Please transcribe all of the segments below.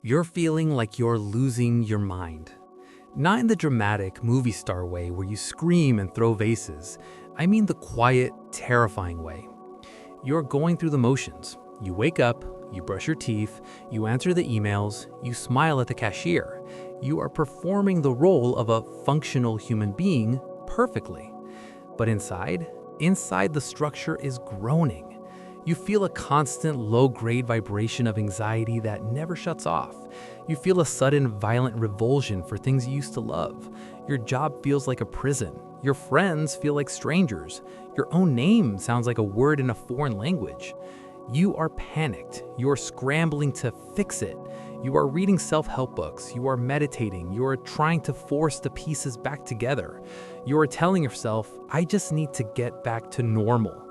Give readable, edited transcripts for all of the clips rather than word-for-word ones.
You're feeling like you're losing your mind. Not in the dramatic movie star way where you scream and throw vases. I mean the quiet, terrifying way. You're going through the motions. You wake up, you brush your teeth, you answer the emails, you smile at the cashier. You are performing the role of a functional human being perfectly. But inside the structure is groaning. You feel a constant low-grade vibration of anxiety that never shuts off. You feel a sudden violent revulsion for things you used to love. Your job feels like a prison. Your friends feel like strangers. Your own name sounds like a word in a foreign language. You are panicked. You are scrambling to fix it. You are reading self-help books. You are meditating. You are trying to force the pieces back together. You are telling yourself, I just need to get back to normal.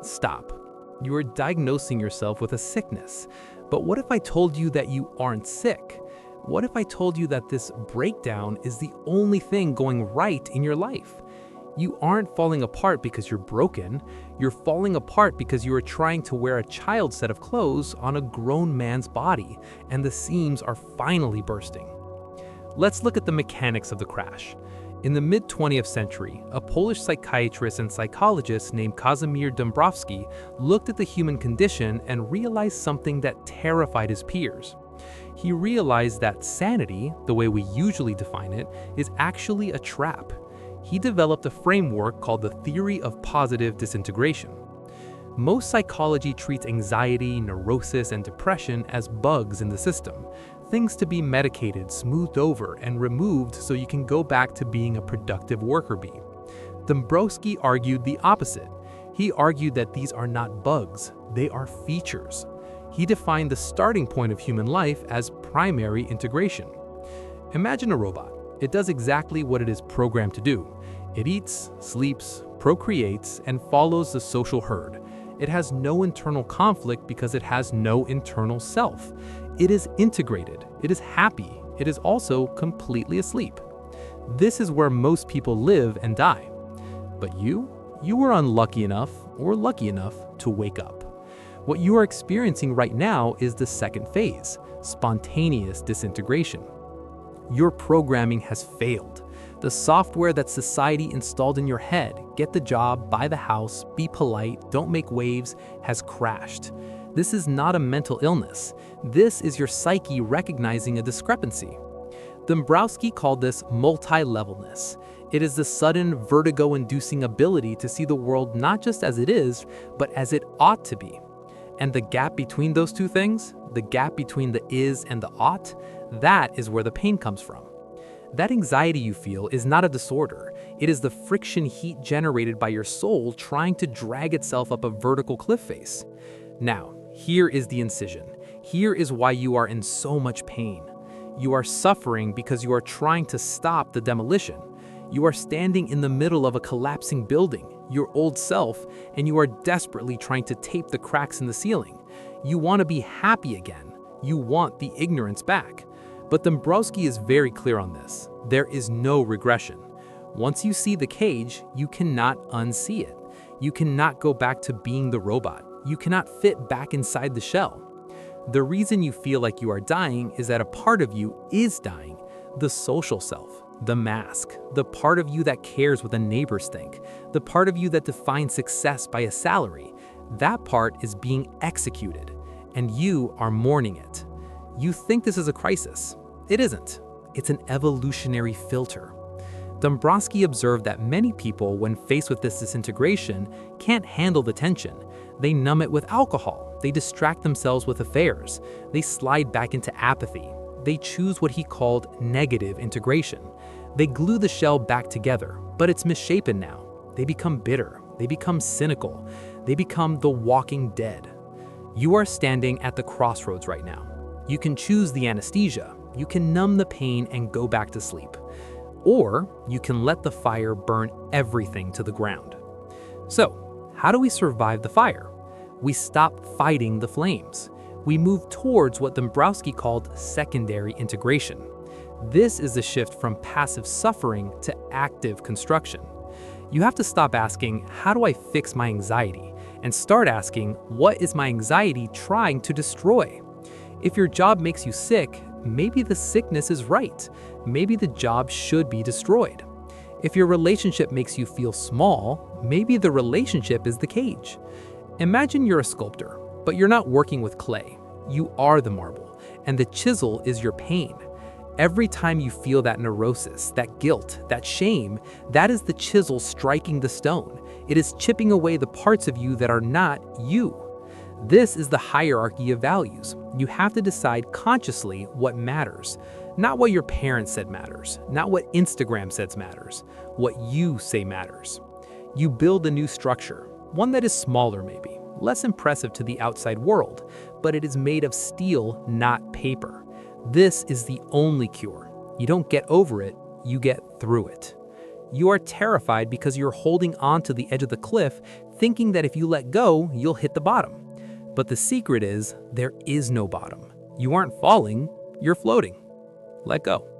Stop. You are diagnosing yourself with a sickness. But what if I told you that you aren't sick? What if I told you that this breakdown is the only thing going right in your life? You aren't falling apart because you're broken. You're falling apart because you are trying to wear a child's set of clothes on a grown man's body, and the seams are finally bursting. Let's look at the mechanics of the crash. In the mid-20th century, a Polish psychiatrist and psychologist named Kazimierz Dąbrowski looked at the human condition and realized something that terrified his peers. He realized that sanity, the way we usually define it, is actually a trap. He developed a framework called the Theory of Positive Disintegration. Most psychology treats anxiety, neurosis, and depression as bugs in the system, things to be medicated, smoothed over, and removed so you can go back to being a productive worker bee. Dąbrowski argued the opposite. He argued that these are not bugs, they are features. He defined the starting point of human life as primary integration. Imagine a robot. It does exactly what it is programmed to do. It eats, sleeps, procreates, and follows the social herd. It has no internal conflict because it has no internal self. It is integrated, it is happy, it is also completely asleep. This is where most people live and die. But you were unlucky enough or lucky enough to wake up. What you are experiencing right now is the second phase, spontaneous disintegration. Your programming has failed. The software that society installed in your head, get the job, buy the house, be polite, don't make waves, has crashed. This is not a mental illness. This is your psyche recognizing a discrepancy. Dąbrowski called this multi-levelness. It is the sudden vertigo-inducing ability to see the world not just as it is, but as it ought to be. And the gap between those two things, the gap between the is and the ought, that is where the pain comes from. That anxiety you feel is not a disorder. It is the friction heat generated by your soul trying to drag itself up a vertical cliff face. Now, here is the incision. Here is why you are in so much pain. You are suffering because you are trying to stop the demolition. You are standing in the middle of a collapsing building, your old self, and you are desperately trying to tape the cracks in the ceiling. You want to be happy again. You want the ignorance back. But Dąbrowski is very clear on this. There is no regression. Once you see the cage, you cannot unsee it. You cannot go back to being the robot. You cannot fit back inside the shell. The reason you feel like you are dying is that a part of you is dying. The social self, the mask, the part of you that cares what the neighbors think, the part of you that defines success by a salary, that part is being executed, and you are mourning it. You think this is a crisis. It isn't. It's an evolutionary filter. Dąbrowski observed that many people, when faced with this disintegration, can't handle the tension. They numb it with alcohol. They distract themselves with affairs. They slide back into apathy. They choose what he called negative integration. They glue the shell back together, but it's misshapen now. They become bitter. They become cynical. They become the walking dead. You are standing at the crossroads right now. You can choose the anesthesia. You can numb the pain and go back to sleep. Or you can let the fire burn everything to the ground. So, how do we survive the fire? We stop fighting the flames. We move towards what Dąbrowski called secondary integration. This is the shift from passive suffering to active construction. You have to stop asking, how do I fix my anxiety? And start asking, what is my anxiety trying to destroy? If your job makes you sick, maybe the sickness is right. Maybe the job should be destroyed. If your relationship makes you feel small, maybe the relationship is the cage. Imagine you're a sculptor, but you're not working with clay. You are the marble, and the chisel is your pain. Every time you feel that neurosis, that guilt, that shame, that is the chisel striking the stone. It is chipping away the parts of you that are not you. This is the hierarchy of values. You have to decide consciously what matters. Not what your parents said matters, not what Instagram says matters, what you say matters. You build a new structure, one that is smaller maybe, less impressive to the outside world, but it is made of steel, not paper. This is the only cure. You don't get over it, you get through it. You are terrified because you're holding on to the edge of the cliff, thinking that if you let go, you'll hit the bottom. But the secret is, there is no bottom. You aren't falling, you're floating. Let go.